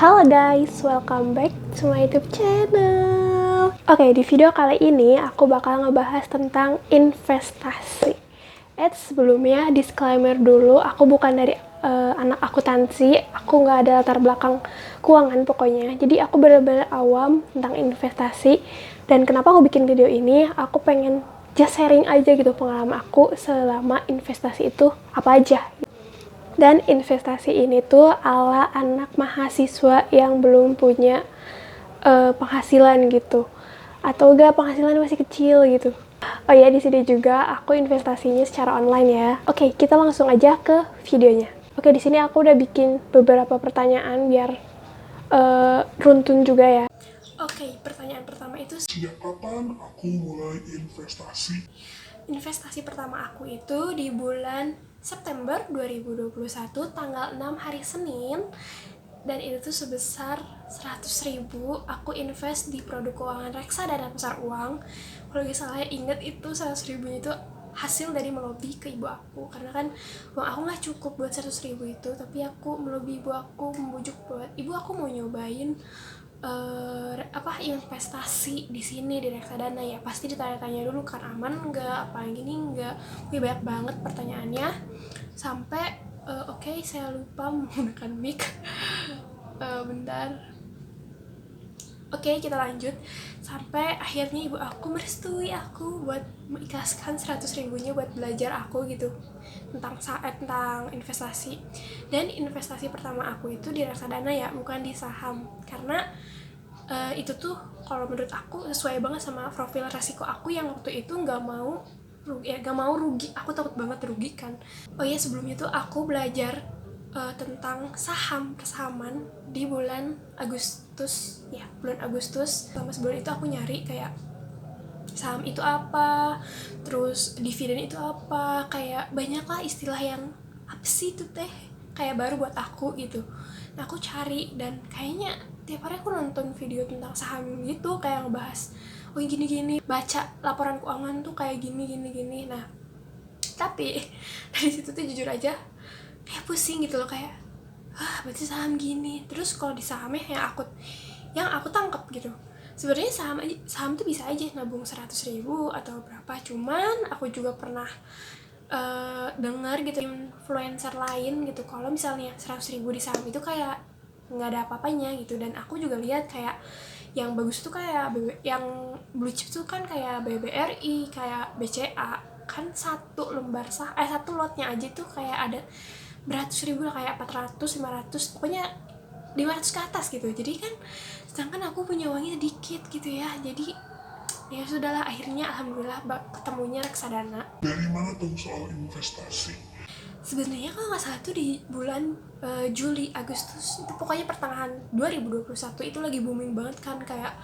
Halo guys, welcome back to my YouTube channel. Oke, di video kali ini aku bakal ngebahas tentang investasi. Sebelumnya disclaimer dulu, aku bukan dari anak akuntansi, aku nggak ada latar belakang keuangan pokoknya. Jadi aku benar-benar awam tentang investasi. Dan kenapa aku bikin video ini? Aku pengen just sharing aja gitu pengalaman aku selama investasi itu apa aja. Dan investasi ini tuh ala anak mahasiswa yang belum punya penghasilan gitu, atau enggak penghasilan masih kecil gitu. Oh ya, di sini juga aku investasinya secara online ya. Oke, kita langsung aja ke videonya. Oke, di sini aku udah bikin beberapa pertanyaan biar runtun juga ya. Oke, pertanyaan pertama itu sejak kapan aku mulai investasi? Investasi pertama aku itu di bulan September 2021 tanggal 6 hari Senin, dan itu tuh sebesar 100.000 aku invest di produk keuangan reksadana pasar uang. Kalau gak salah inget itu 100.000 itu hasil dari melobi ke ibu aku, karena kan uang aku nggak cukup buat 100.000 itu, tapi aku melobi ibu aku, membujuk buat ibu aku mau nyobain investasi di sini di reksadana. Ya pasti ditanya-tanya dulu kan aman nggak, apa gini nggak, banyak banget pertanyaannya sampai oke, saya lupa menggunakan mic. Bentar. Oke, kita lanjut. Sampai akhirnya ibu aku merestui aku buat mengikhlaskan 100.000-nya buat belajar aku gitu tentang investasi. Dan investasi pertama aku itu di reksadana ya, bukan di saham, karena itu tuh kalau menurut aku sesuai banget sama profil resiko aku yang waktu itu nggak mau rugi, aku takut banget rugi kan. Oh iya, sebelumnya tuh aku belajar tentang persahaman di bulan Agustus ya, bulan Agustus. Selama sebulan itu aku nyari kayak saham itu apa, terus dividen itu apa, kayak banyak lah istilah yang apa sih itu teh, kayak baru buat aku gitu. Nah aku cari, dan kayaknya tiap hari aku nonton video tentang saham gitu, kayak ngebahas oh gini-gini, baca laporan keuangan tuh kayak gini. Nah tapi dari situ tuh jujur aja kayak pusing gitu loh, kayak berarti saham gini. Terus kalau di sahamnya yang aku tangkap gitu, sebenarnya saham tuh bisa aja nabung 100.000 atau berapa. Cuman aku juga pernah dengar gitu influencer lain gitu, kalau misalnya 100.000 di saham itu kayak nggak ada apa-apanya gitu. Dan aku juga lihat kayak yang bagus tuh kayak yang blue chip tuh kan kayak BBRI, kayak BCA kan, satu lotnya aja tuh kayak ada beratus ribu lah, kayak 400, 500, pokoknya 500 ke atas gitu. Jadi kan sedangkan aku punya uangnya dikit gitu ya, jadi ya sudahlah, akhirnya alhamdulillah ketemunya reksadana. Dari mana tahu soal investasi? Sebenarnya kalau nggak salah tuh di bulan Juli Agustus itu, pokoknya pertengahan 2021 itu lagi booming banget kan, kayak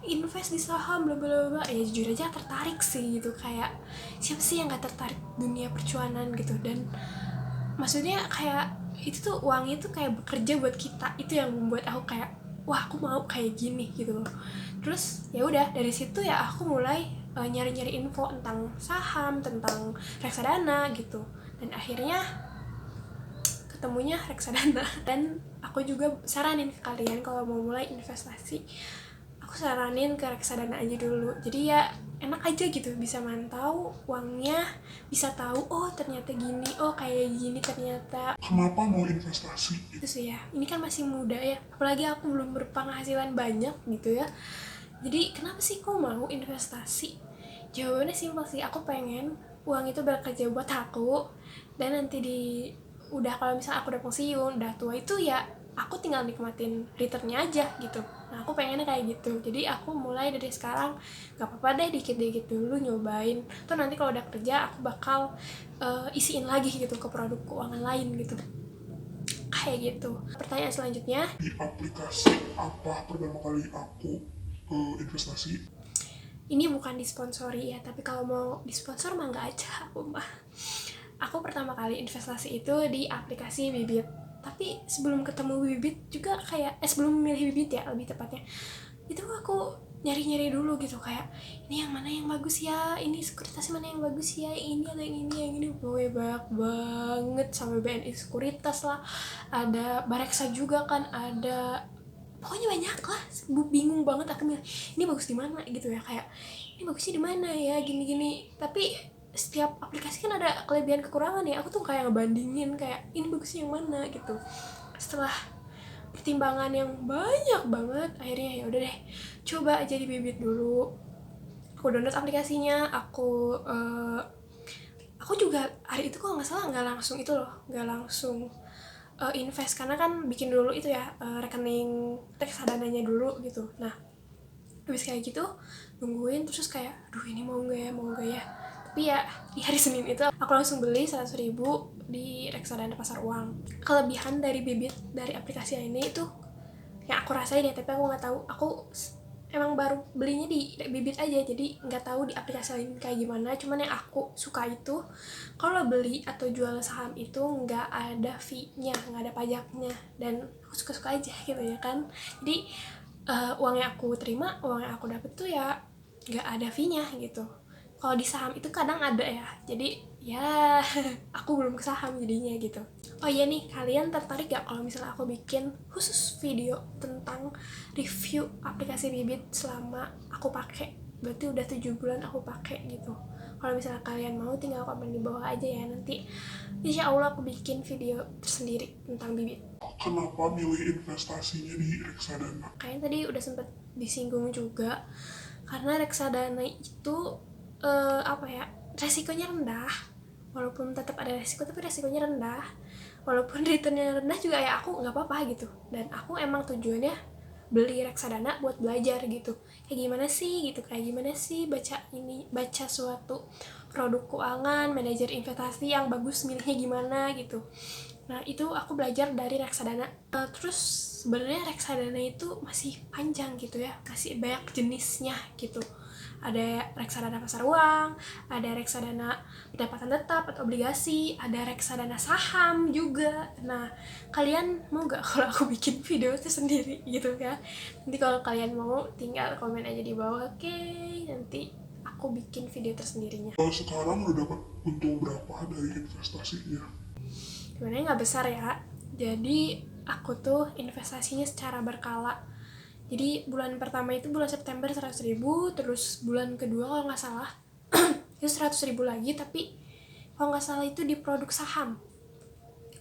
invest di saham bla bla bla. Ya jujur aja tertarik sih gitu, kayak siapa sih yang nggak tertarik dunia percuanan gitu. Dan maksudnya kayak itu tuh uangnya tuh kayak bekerja buat kita, itu yang membuat aku kayak wah aku mau kayak gini gitu loh. Terus ya udah dari situ ya aku mulai nyari-nyari info tentang saham, tentang reksadana gitu, dan akhirnya ketemunya reksadana. Dan aku juga saranin ke kalian kalau mau mulai investasi, aku saranin ke reksadana aja dulu. Jadi ya enak aja gitu, bisa mantau uangnya, bisa tahu oh ternyata gini, oh kayak gini ternyata. Kenapa mau investasi? Itu sih ya, ini kan masih muda ya, apalagi aku belum berpenghasilan banyak gitu ya. Jadi kenapa sih kok mau investasi? Jawabannya simpel sih, aku pengen uang itu bekerja buat aku, dan nanti kalau misalnya aku udah pensiun, udah tua itu ya aku tinggal nikmatin returnnya aja gitu. Nah aku pengennya kayak gitu. Jadi aku mulai dari sekarang, gak apa-apa deh dikit-dikit dulu nyobain, tuh nanti kalau udah kerja aku bakal isiin lagi gitu ke produk keuangan lain gitu, kayak gitu. Pertanyaan selanjutnya, Di aplikasi apa pertama kali aku investasi? ini bukan disponsori ya, tapi kalau mau disponsor mah nggak aja aku pertama kali investasi itu di aplikasi Bibit. Tapi sebelum ketemu Bibit juga kayak sebelum memilih Bibit ya lebih tepatnya, itu aku nyari-nyari dulu gitu, kayak ini yang mana yang bagus ya, ini sekuritas mana yang bagus ya, ini atau yang ini. Pokoknya banyak banget, sampai BNI Sekuritas lah, ada Bareksa juga kan, ada pokoknya banyak lah. Bingung banget aku milih ini bagus di mana gitu ya, kayak ini bagusnya di mana ya, gini-gini. Tapi setiap aplikasi kan ada kelebihan kekurangan ya, aku tuh kayak ngebandingin kayak ini bagusnya yang mana gitu. Setelah pertimbangan yang banyak banget, akhirnya ya udah deh, coba aja di Bibit dulu. Aku download aplikasinya, aku juga hari itu kalau nggak salah nggak langsung itu loh, nggak langsung invest, karena kan bikin dulu itu ya, rekening reksadananya dulu gitu. Nah habis kayak gitu nungguin, terus kayak aduh ini mau nggak ya, tapi ya di hari Senin itu aku langsung beli 100.000 di reksadana pasar uang. Kelebihan dari Bibit, dari aplikasi ini itu yang aku rasain ya, tapi aku nggak tahu, aku emang baru belinya di Bibit aja, jadi nggak tahu di aplikasi lain kayak gimana. Cuman yang aku suka itu kalau beli atau jual saham itu nggak ada fee-nya, nggak ada pajaknya, dan aku suka-suka aja gitu ya kan. Jadi uang yang aku terima, uang yang aku dapet tuh ya nggak ada fee-nya gitu. Kalau di saham itu kadang ada ya, jadi ya aku belum ke saham jadinya gitu. Oh iya nih, kalian tertarik gak kalau misalnya aku bikin khusus video tentang review aplikasi Bibit selama aku pakai? Berarti udah 7 bulan aku pakai gitu. Kalau misalnya kalian mau, tinggal komen di bawah aja ya, nanti insya Allah aku bikin video tersendiri tentang Bibit. Kenapa milih investasinya di reksadana? Kayaknya tadi udah sempet disinggung juga, karena reksadana itu apa ya, resikonya rendah. Walaupun tetap ada resiko, tapi resikonya rendah. Walaupun returnnya rendah juga ya aku nggak apa-apa gitu. Dan aku emang tujuannya beli reksadana buat belajar gitu, kayak gimana sih gitu, kayak gimana sih baca suatu produk keuangan, manajer investasi yang bagus, milihnya gimana gitu. Nah itu aku belajar dari reksadana. Terus sebenarnya reksadana itu masih panjang gitu ya, masih banyak jenisnya gitu. Ada reksadana pasar uang, ada reksadana pendapatan tetap atau obligasi, ada reksadana saham juga. Nah kalian mau gak kalau aku bikin video itu sendiri gitu ya? Nanti kalau kalian mau tinggal komen aja di bawah, oke? Nanti aku bikin video tersendirinya. Sekarang udah dapat untung berapa dari investasinya? Sebenarnya nggak besar ya, jadi aku tuh investasinya secara berkala. Jadi bulan pertama itu bulan September 100.000, terus bulan kedua kalau nggak salah itu 100.000 lagi, tapi kalau nggak salah itu di produk saham,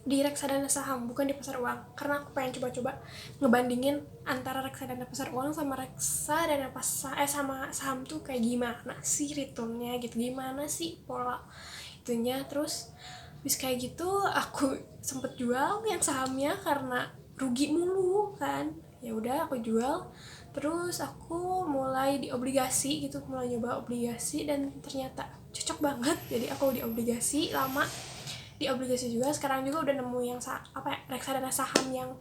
di reksadana saham, bukan di pasar uang. Karena aku pengen coba-coba ngebandingin antara reksadana pasar uang sama reksadana sama saham tuh kayak gimana sih returnnya gitu, gimana sih pola itunya. Terus habis kayak gitu aku sempet jual yang sahamnya karena rugi mulu kan. Ya udah aku jual, terus aku mulai di obligasi gitu, mulai nyoba obligasi dan ternyata cocok banget. Jadi aku di obligasi lama, di obligasi juga sekarang juga udah nemu yang reksadana saham yang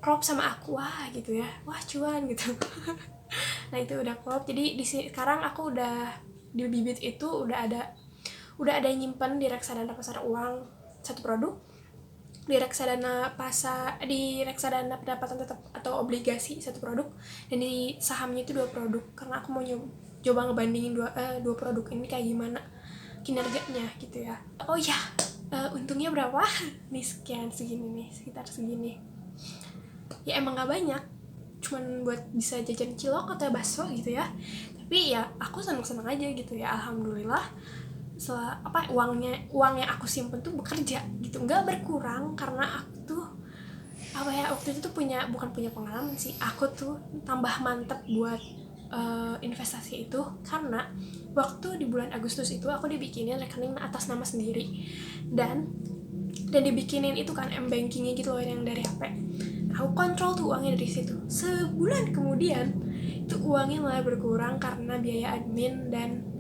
klop sama aku, wah gitu ya, wah cuan gitu. Nah itu udah klop, jadi sekarang aku udah di Bibit itu udah ada yang nyimpen di reksadana pasar uang satu produk, di reksadana pendapatan tetap atau obligasi satu produk, dan di sahamnya itu 2 produk, karena aku mau coba ngebandingin dua produk ini kayak gimana kinerjanya gitu ya. Oh ya, untungnya berapa? Nih segini nih, sekitar segini. Ya emang gak banyak, cuman buat bisa jajan cilok atau bakso gitu ya, tapi ya aku seneng-seneng aja gitu ya, alhamdulillah. Uang yang aku simpen tuh bekerja gitu, nggak berkurang, karena aku tuh waktu itu tuh bukan punya pengalaman sih, aku tuh tambah mantep buat investasi itu karena waktu di bulan Agustus itu aku dibikinin rekening atas nama sendiri, dan dibikinin itu kan m-bankingnya gitu loh yang dari HP. Aku kontrol tuh uangnya dari situ. Sebulan kemudian itu uangnya mulai berkurang karena biaya admin dan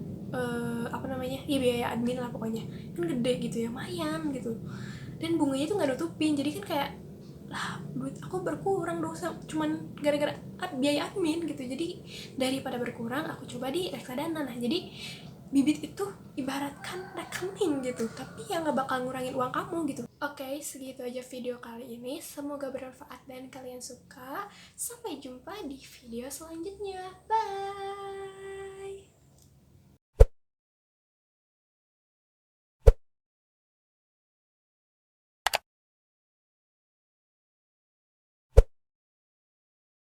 biaya admin lah pokoknya, kan gede gitu ya, lumayan gitu, dan bunganya tuh nggak nutupin. Jadi kan kayak lah duit aku berkurang dong cuman gara-gara biaya admin gitu. Jadi daripada berkurang aku coba di reksadana. Nah jadi Bibit itu ibaratkan rekening gitu, tapi yang nggak bakal ngurangin uang kamu gitu. Oke, segitu aja video kali ini, semoga bermanfaat dan kalian suka. Sampai jumpa di video selanjutnya, bye.